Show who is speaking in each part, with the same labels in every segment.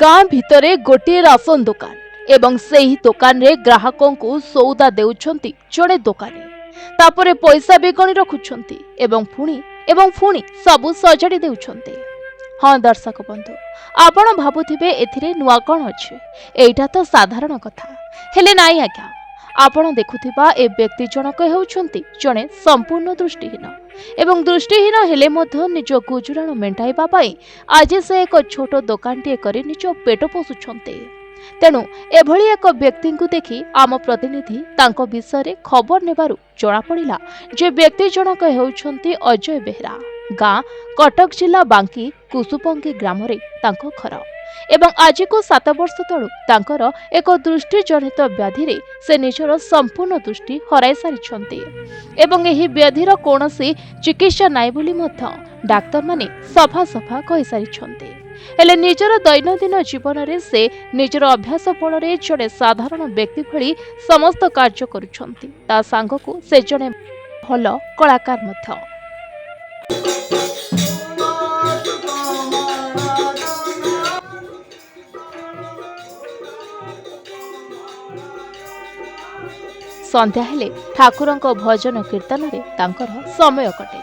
Speaker 1: गाँ भितरे गोटे राशन दुकान एवं सेही दुकान रे ग्राहकों को सौदा देउछंती जड़े दुकानी तापरे पैसा भी गणी रखुछंती एवं फुणी सबु सजाड़ी देउछंती। हाँ दर्शक बंधु आपण भाबुथिबे एथिरे नुआ कौन अछि एइटा तो साधारण कथा हेले नाई आज्ञा आपण देखुथिबा ए व्यक्ति जनक हेउछंती जणे संपूर्ण दृष्टिहीन एवं दृष्टिहीन हेले मध्य निज गुजराण मेंटाइबा पई आज से एक छोट दुकानटीए करी निज पेट पोषुछंती। तेणु एभली एक व्यक्ति को देखि आम प्रतिनिधि तांको विषय खबर नेबारु जणा पड़िला जे व्यक्ति जनक हेउछंती अजय बेहरा गाँ कटक जिला बांकी कुसुपंगी ग्राम रे तांको घर एवं आज को 7 वर्ष तलू तांकर एक दृष्टि जनित व्याधि रे से निजर संपूर्ण दृष्टि हराई सारिछंती एवं एही व्याधिर कोनोसी चिकित्सा नाइ बोली मध्य डाक्टर माने सफा सफा कहि सारिछंती। हेले निजर दैनंदिन जीवन रे से निजर अभ्यास फल रे जड़े साधारण व्यक्ति भली समस्त कार्य करुछंती ता सांग को से जने भल कलाकार मध्य। संध्या हेले ठाकुरंको भजन कीर्तन रे तांकर समय कटे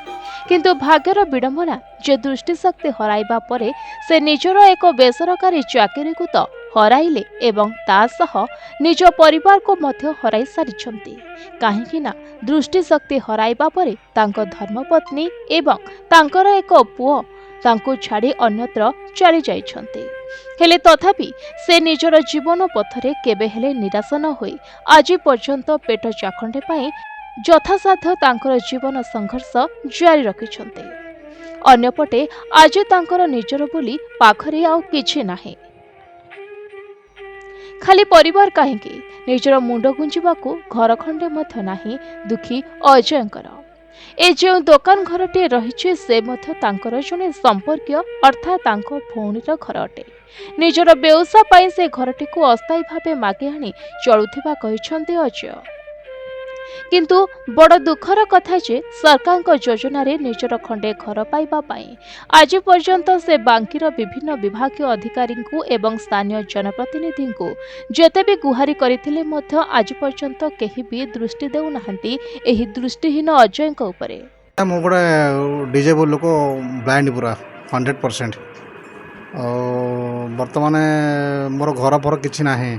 Speaker 1: किंतु भाग्यर विडंबना जे दृष्टिशक्ति हराइबा परे से निजर एक बेसरकारी चाकरी को तो हराइले एवं तासह निज परिवार को मध्य हराई सारिछंती काहेकि ना दृष्टिशक्ति हराइबा परे तांको धर्मपत्नी एवं तांकर एक पुओ तांको छाड़ी अन्यत्र चली जाइछंती। हेले तथापि से निजर जीवन पथरे केबे हेले निराश न होई आज पर्यंत पेट चाखंडे पाई यथासाध्य तांकर जीवन संघर्ष जारी रखिछंती। अन्यपटे आज तांकर निजर बोली पाखरे आउ किछि नाही खाली परिवार काहेकि निजर मुंड गुंजिबाकू घर खंडे मध्य नाही दुखी अजयंकर ए जो दुकान घरटे रही से मध्य तांकर जने संपर्कीय अर्थात तांको भौणीर घर अटे निजर व्यवसाय पाई से घरटी को अस्थायी भावे मागे आनी चलुथिबा कहिछंती अजय। किंतु बड़ दुखर कथा जे सरकार को योजना रे निजर खंडे घर पाइबा पाई आज पर्यंत से बांकीर विभिन्न विभागीय अधिकारी को एवं स्थानीय जनप्रतिनिधि को जेते भी गुहारी करथिले मध्य आज पर्यंत केही भी दृष्टि देउ नाहंती एही दृष्टिहीन अजय को ऊपरे।
Speaker 2: मो गोटे डिजेबल लोक ब्लाइंड पूरा 100% वर्तमान मोर घर पर किछि नाही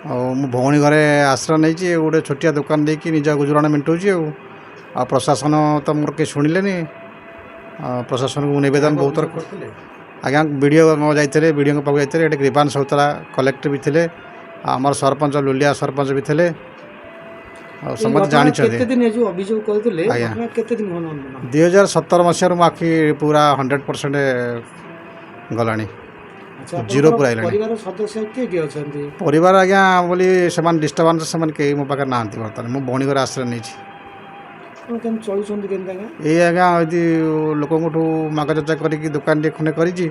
Speaker 2: मो भौणी घरे आश्रय नहीं गोटे छोटिया दुकान देकी निज गुजराण मेंटोची आ प्रशासन तो मोर के शुणिले प्रशासन को नवेदन बहुत आज्ञा वीडियो जाते वीडियो पाक जाते ग्रीवांस होता कलेक्टर भी थे आमर सरपंच लुलिया सरपंच भी थे समस्त जानी 2017 मसीह आखि पूरा 100% गलानी जीरो पूरा
Speaker 3: परिवार सदस्य किए किए अछंती
Speaker 2: परिवार आज्ञा बोली सेमान डिस्टर्बेंस सेमान के मो पाकर नांती बर्तमान मो भौणी घर आश्रय नहीं
Speaker 3: केन चलुछंती केन तागा
Speaker 2: ए आज्ञा यदि लोकंठू मागचर्चा करी दुकान टे खने करी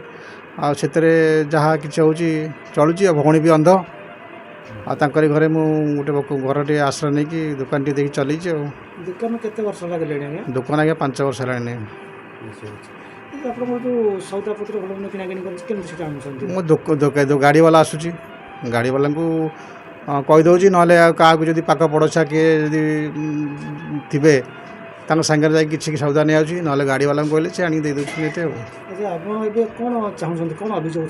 Speaker 2: आ सेतरे जहाँ किसी होची चलुची भौणी भी अंध आ तांकरी घरे मु गोटे घर टे आश्रय नहीं कि दुकान टे देखि चली
Speaker 3: दुकान केते वर्ष लागले आज्ञा
Speaker 2: दुकान आज्ञा 5 वर्ष हेलानी
Speaker 3: सौदा पत्र भल किना किनी
Speaker 2: मो गाड़ी वाला आसूची गाड़ी वाला को कहीदे ना क्या जदि पाक पड़ोसा किए जदि थे सागर जा कि सौदा नहीं ना गाड़ी वाला कहले से आनी देते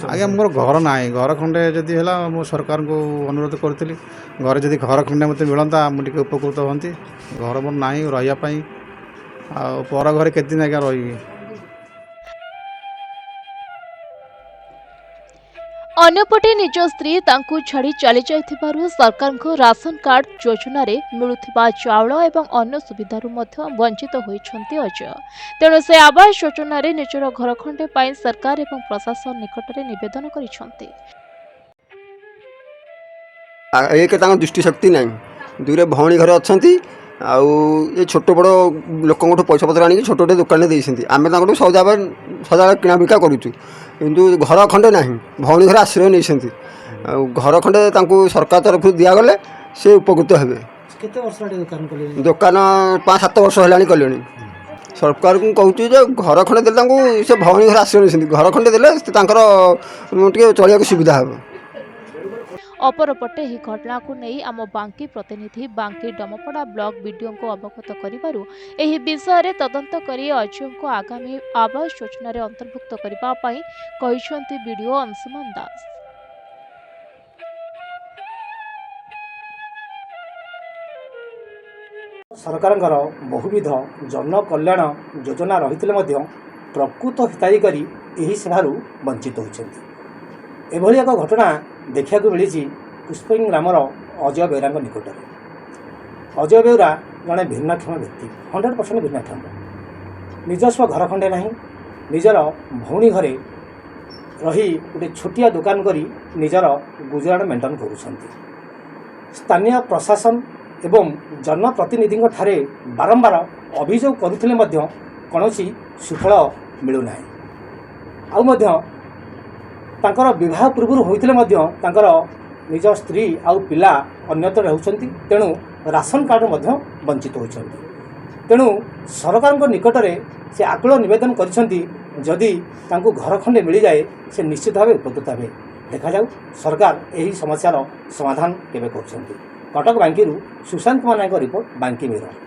Speaker 2: आज्ञा मोर घर ना घर खंडे जदि है मो सरकार को अनुरोध करी घर जदि घर खंडे मत मिलता मुझे उपकृत हमें घर मोर ना रही पर घर केत दिन आज्ञा रही।
Speaker 1: अन्यपटे निज स्त्री तांकु छाड़ी चली जाइथिबारु सरकार को राशन कार्ड योजना रे मिलुथिबा चाउल एवं अन्य सुविधारु मध्य वंचित होइछंती अजय। तेणु से आवास योजना रे निजर घर खंडे पाई सरकार एवं प्रशासन निकट रे निवेदन करिछंती।
Speaker 4: एक तांग दृष्टि शक्ति नाही दुरे भौणी घर अछंती आउ ये छोट बड़ लोकंठू पैसा पत्र आनी छोटे दुकान देइछंती आमे तांकटू सदा किना बिका करूछु किंतु घर खंडे नाही भौणी घर आश्रय नहीं घर खंडे तांकू सरकार तरफ दिगले से उपकृत हे।
Speaker 3: केते वर्ष दुकान
Speaker 4: दुकान 5-7 वर्ष है कले ସରକାରଙ୍କୁ କହୁଛୁ ଯେ ଘର ଖଣ୍ଡେ ଦେଲେ ତାଙ୍କୁ ସେ ଭଉଣୀ ଘରେ ଆଶ୍ରୟ ନେଇଛନ୍ତି ଘର ଖଣ୍ଡେ ଦେଲେ ତାଙ୍କର ଟିକେ ଚଳିବାକୁ ସୁବିଧା ହେବ।
Speaker 1: ଅପରପଟେ ଏହି ଘଟଣାକୁ ନେଇ ଆମ ବାଙ୍କୀ ପ୍ରତିନିଧି ବାଙ୍କୀ ଡମପଡ଼ା ବ୍ଲକ ବିଡିଓଙ୍କୁ ଅବଗତ କରିବାରୁ ଏହି ବିଷୟରେ ତଦନ୍ତ କରି ଅଜୟଙ୍କୁ ଆଗାମୀ ଆବାସ ଯୋଜନାରେ ଅନ୍ତର୍ଭୁକ୍ତ କରିବା ପାଇଁ କହିଛନ୍ତି ବିଡିଓ ଅଂଶୁମାନ ଦାସ।
Speaker 3: ସରକାରଙ୍କର ବହୁବିଧ ଜନକଲ୍ୟାଣ ଯୋଜନା ରହିଥିଲେ ମଧ୍ୟ ପ୍ରକୃତ ହିତାଧିକାରୀ ଏହି ସେବାରୁ ବଞ୍ଚିତ ହୋଇଛନ୍ତି। ଏଭଳି ଏକ ଘଟଣା ଦେଖିବାକୁ ମିଳିଛି ପୁଷ୍ପିଂ ଗ୍ରାମର ଅଜୟ ବେହେରାଙ୍କ ନିକଟରେ। ଅଜୟ ବେହେରା ଜଣେ ଭିନ୍ନକ୍ଷମ ବ୍ୟକ୍ତି, 100% ଭିନ୍ନକ୍ଷମ। ନିଜସ୍ୱ ଘର ଖଣ୍ଡେ ନାହିଁ, ନିଜର ଭଉଣୀ ଘରେ ରହି ଗୋଟେ ଛୋଟିଆ ଦୋକାନ କରି ନିଜର ଗୁଜୁରାଣ ମେଣ୍ଟନ କରୁଛନ୍ତି। ସ୍ଥାନୀୟ ପ୍ରଶାସନ ଏବଂ ଜନପ୍ରତିନିଧିଙ୍କ ଠାରେ ବାରମ୍ବାର ଅଭିଯୋଗ କରୁଥିଲେ ମଧ୍ୟ କୌଣସି ସୁଫଳ ମିଳୁନାହିଁ। ଆଉ ମଧ୍ୟ ତାଙ୍କର ବିବାହ ପୂର୍ବରୁ ହୋଇଥିଲେ ମଧ୍ୟ ତାଙ୍କର ନିଜ ସ୍ତ୍ରୀ ଆଉ ପିଲା ଅନ୍ୟତ୍ର ରହୁଛନ୍ତି, ତେଣୁ ରାସନ କାର୍ଡ଼ରୁ ମଧ୍ୟ ବଞ୍ଚିତ ହୋଇଛନ୍ତି। ତେଣୁ ସରକାରଙ୍କ ନିକଟରେ ସେ ଆକୁଳ ନିବେଦନ କରିଛନ୍ତି, ଯଦି ତାଙ୍କୁ ଘର ଖଣ୍ଡେ ମିଳିଯାଏ ସେ ନିଶ୍ଚିତ ଭାବେ ଉପକୃତ ହେବେ। ଦେଖାଯାଉ ସରକାର ଏହି ସମସ୍ୟାର ସମାଧାନ କେବେ କରୁଛନ୍ତି। କଟକ ବାଙ୍କୀରୁ ସୁଶାନ୍ତ କୁମାର ନାୟକଙ୍କ ରିପୋର୍ଟ, ବାଙ୍କୀ ମିରର।